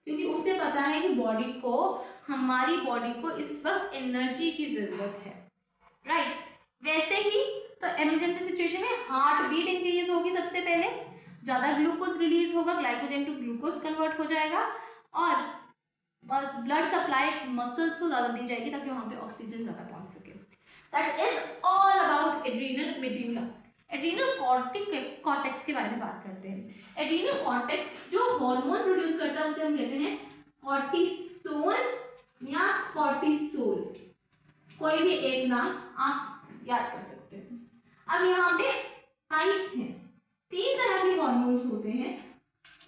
क्योंकि उसे पता है कि बॉडी को, हमारी बॉडी को इस वक्त एनर्जी की जरूरत है, राइट। वैसे ही तो इमरजेंसी सिचुएशन में हार्ट बीट इंक्रीज होगी, सबसे पहले ज्यादा ग्लूकोज रिलीज होगा, ग्लाइकोजन टू ग्लूकोज कन्वर्ट हो जाएगा और ब्लड सप्लाई मसल्स को ज्यादा दी जाएगी ताकि वहां पे ऑक्सीजन ज्यादा पहुंच सके। That is all about adrenal medulla. Adrenal cortex के बारे में बात करते हैं। एड्रीनल कॉर्टेक्स जो हार्मोन प्रोड्यूस करता है उसे हम कहते हैं कॉर्टिसोल या कॉर्टिसोल, कोई भी एक नाम आप याद कर सकते हैं। अब यहाँ पे टाइप्स हैं, तीन तरह के हार्मोन्स होते हैं,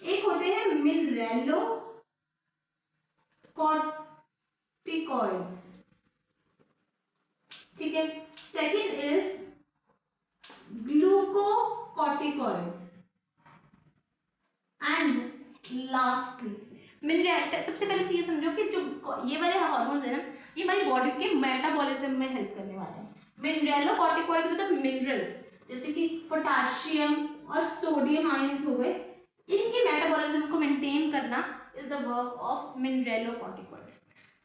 एक होते हैं मिनरेलो कॉर्टिकॉइड्स, ठीक है। Second is glucocorticoids and lastly mineral. सबसे पहले तो ये समझो कि जो ये वाले हार्मोन्स है ना, ये हमारी बॉडी के मेटाबॉलिज्म में हेल्प करने वाले हैं। मिनरेलोकॉर्टिकॉइड्स मतलब मिनरल्स, जैसे कि पोटेशियम और सोडियम आयंस हो गए, इनके मेटाबॉलिज्म को मेंटेन करना is the work of mineralocorticoids.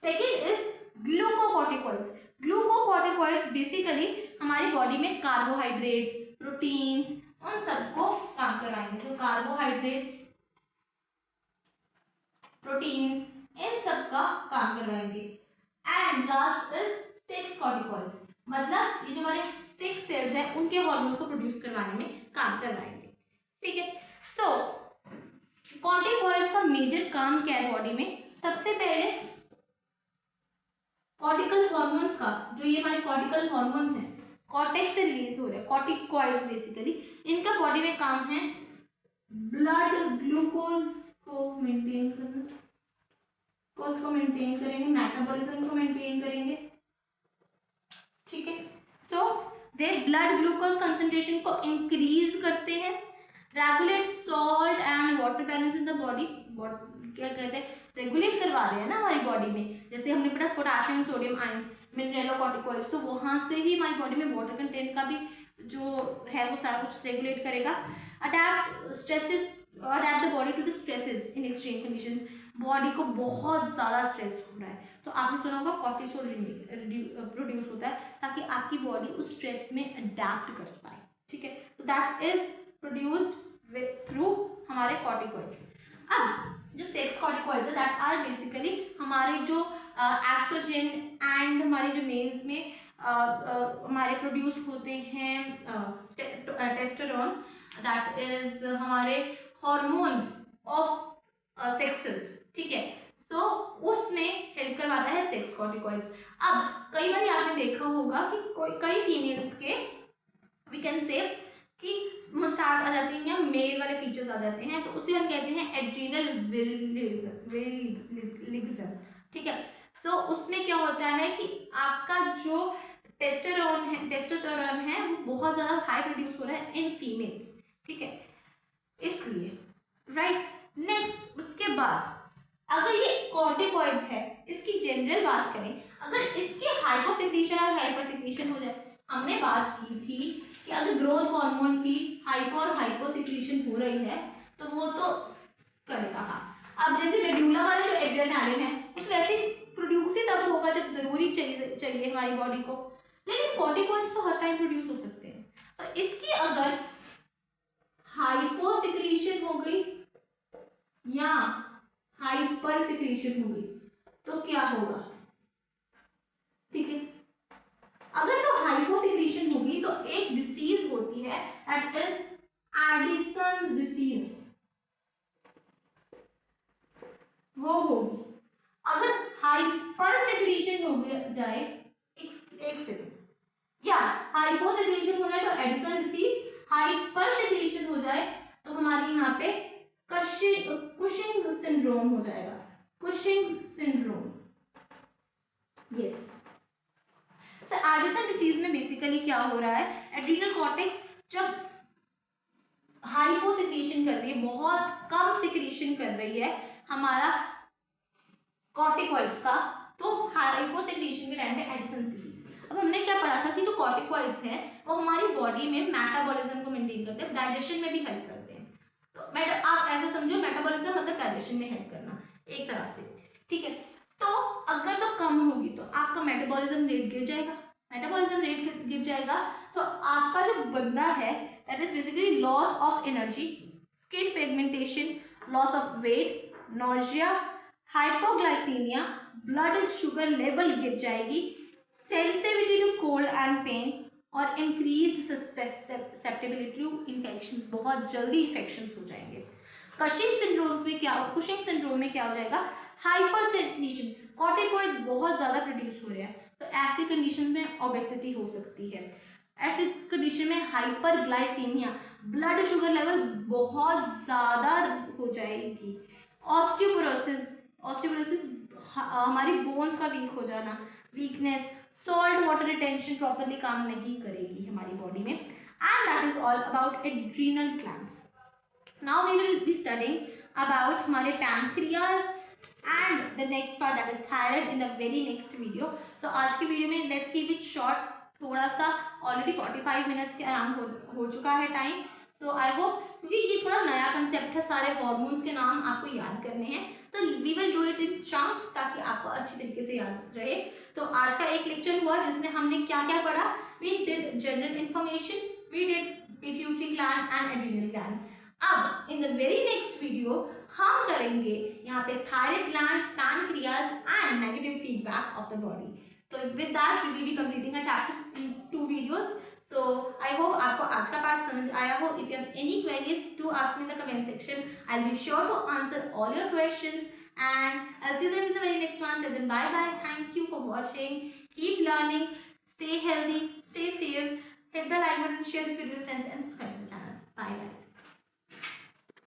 Second is glucocorticoids. Glucocorticoids basically हमारी बॉडी में कार्बोहाइड्रेट्स, प्रोटीन्स, उन सबको काम करवाएंगे। तो कार्बोहाइड्रेट्स, प्रोटीन्स, इन सब का काम करवाएंगे। And last is sex corticoids, मतलब ये जो हमारे सेक्स सेल्स हैं उनके हार्मोन्स को प्रोड्यूस करवाने में काम करवाएंगे, ठीक है। सो कॉर्टिकॉइड्स का मेजर काम क्या है बॉडी में, सबसे पहले कॉर्टिकल हार्मोन्स का, जो ये हमारे कॉर्टिकल हार्मोन्स हैं कॉर्टेक्स से रिलीज हो रहे हैं, कॉर्टिकॉइड्स बेसिकली, इनका बॉडी में काम है ब्लड ग्लूकोज को मेंटेन करना, को मेंटेन करेंगे, मेटाबॉलिज्म को मेंटेन करेंगे, ठीक है। सो दे ब्लड ग्लूकोज कंसंट्रेशन को इंक्रीज करते हैं, regulate salt and water balance in the body, क्या कहते हैं, रेगुलेट करवा रहे हैं ना हमारी बॉडी में, जैसे हमने पढ़ा पोटेशियम सोडियम आयंस, मिनरेलोकॉर्टिकॉइड्स, तो वहां से ही हमारी बॉडी में वाटर कंटेंट का भी जो है वो सारा कुछ रेगुलेट करेगा। Adapt stresses, adapt the body to the stresses in extreme conditions, body को बहुत ज्यादा स्ट्रेस हो रहा है तो आपने सुना होगा कॉर्टिसोल प्रोड्यूस होता है ताकि आपकी बॉडी उस स्ट्रेस में अडैप्ट कर पाए, ठीक है। तो दैट इज प्रोड्यूस्ड थ्रू हमारे कॉर्टिकॉइड्स। अब जो सेक्स कॉर्टिकॉइड्स है दैट आर बेसिकली हमारे जो एस्ट्रोजन एंड हमारे जो मेल्स में हमारे प्रोड्यूस होते हैं टेस्टोस्टेरोन, दैट इज हमारे हॉर्मोन्स ऑफ सेक्सेस, ठीक है। सो उसमें हेल्प करवाता है सेक्स कॉर्टिकॉइड्स। अब कई बार आपने देखा होगा कि कई फीमेल्स के वी कैन से कि मुस्टाच आ जाती है या मेल वाले फीचर्स आ जाते हैं, तो उसे हम कहते हैं एड्रीनल विरिलिज्म, ठीक है। सो उसमें क्या होता है कि आपका जो टेस्टोस्टेरोन है वो बहुत ज्यादा हाई प्रोड्यूस हो रहा है इन फीमेल्स, ठीक है, इसलिए, राइट। नेक्स्ट उसके कॉर्टिकॉइड्स है, इसकी जनरल बात करें, अगर इसके हाइपोसेक्रीशन और हाइपरसेक्रीशन हो जाए, हमने बात की थी कि अगर ग्रोथ हार्मोन की हाइपो और हाइपोसेक्रीशन हो रही है तो वो तो करेगा। हाँ, अब जैसे मेडुला वाला जो एड्रेनालिन है उस वैसे प्रोड्यूस ही तब होगा जब जरूरी चाहिए हमारी बॉडी को, लेकिन कॉर्टिकॉइड्स तो हर टाइम प्रोड्यूस हो सकते हैं। तो इसकी अगर हाइपोसेक्रीशन हो गई या हाइपर सिक्रीशन होगी तो क्या होगा, ठीक है। अगर तो हाइपोसिक्रीशन होगी तो एक डिसीज होती है दैट इज एडिसन्स डिसीज, वो होगी। अगर हाइपर सिक्रीशन हो जाए, एक सेकंड, या हाइपोसिक्रीशन हो जाए तो एडिसन डिसीज, हाइपर सिक्रीशन हो जाए तो हमारी यहाँ पे कुशिंग सिंड्रोम हो जाएगा, कुशिंग सिंड्रोम, यस। सो एडिसन डिसीज में बेसिकली क्या हो रहा है, एड्रीनल कॉर्टेक्स जब हाइपोसिक्रीशन कर रही है, बहुत कम सिक्रीशन कर रही है हमारा कॉर्टिकॉइड्स का, तो हाइपोसिक्रीशन के टाइम पे एडिसन डिसीज। अब हमने क्या पढ़ा था कि जो कॉर्टिकॉइड्स हैं वो हमारी बॉडी में मेटाबॉलिज्म को मेंटेन करते हैं, डाइजेशन में भी हेल्प करते हैं। तो आप ऐसे समझो मेटाबॉलिज्म मतलब डाइजेशन में हेल्प करना एक तरह से, ठीक है। तो अगर तो कम होगी तो आपका मेटाबॉलिज्म रेट गिर जाएगा, मेटाबॉलिज्म रेट गिर जाएगा तो आपका जो बनना है that is basically loss of energy, skin pigmentation, loss of weight, nausea, hypoglycemia, blood sugar level गिर जाएगी, sensitivity to cold and pain और इंक्रीज्ड ससेप्टेबिलिटी टू इन्फेक्शंस, बहुत जल्दी इन्फेक्शंस हो जाएंगे। कुशिंग सिंड्रोम में क्या हो जाएगा, हाइपरसेक्रीशन, कॉर्टिकॉइड्स बहुत ज्यादा प्रोड्यूस हो रहे हैं, तो ऐसी कंडीशन में ओबेसिटी हो सकती है। ऐसी कंडीशन में हाइपरग्लाइसीमिया, ब्लड शुगर लेवल बहुत ज्यादा हो जाएगी। ऑस्टियोपोरोसिस, ऑस्टियोपोरोसिस हमारी बोन्स का वीक हो जाना, weakness, salt water retention properly काम नहीं करेगी हमारी बॉडी में, and that is all about adrenal glands. Now we will be studying about हमारे pancreas and the next part that is thyroid in the very next video. So आज की video में let's keep it short, थोड़ा सा already 45 minutes के around हो चुका है टाइम। So I hope, क्योंकि ये थोड़ा नया कंसेप्ट है, सारे हॉर्मोन्स के नाम आपको याद करने हैं, तो we will do it in chunks ताकि आपको अच्छी तरीके से याद रहे। तो आज का एक लेक्चर हुआ जिसमें हमने क्या क्या पढ़ा, we did general information, we did pituitary gland and adrenal gland। अब in the very next video हम करेंगे यहाँ पे thyroid gland, pancreas and negative feedback of the body. तो with that we will be completing a chapter in 2 videos. So I hope आपको आज का part समझ आया हो। If you have any queries to ask me in the comment section, I will be sure to answer all your questions and I'll see you guys in the very next one. Till then, bye bye. Thank you for watching. Keep learning. Stay healthy. Stay safe. Hit the like button, share this video with friends, and subscribe to the channel. Bye bye.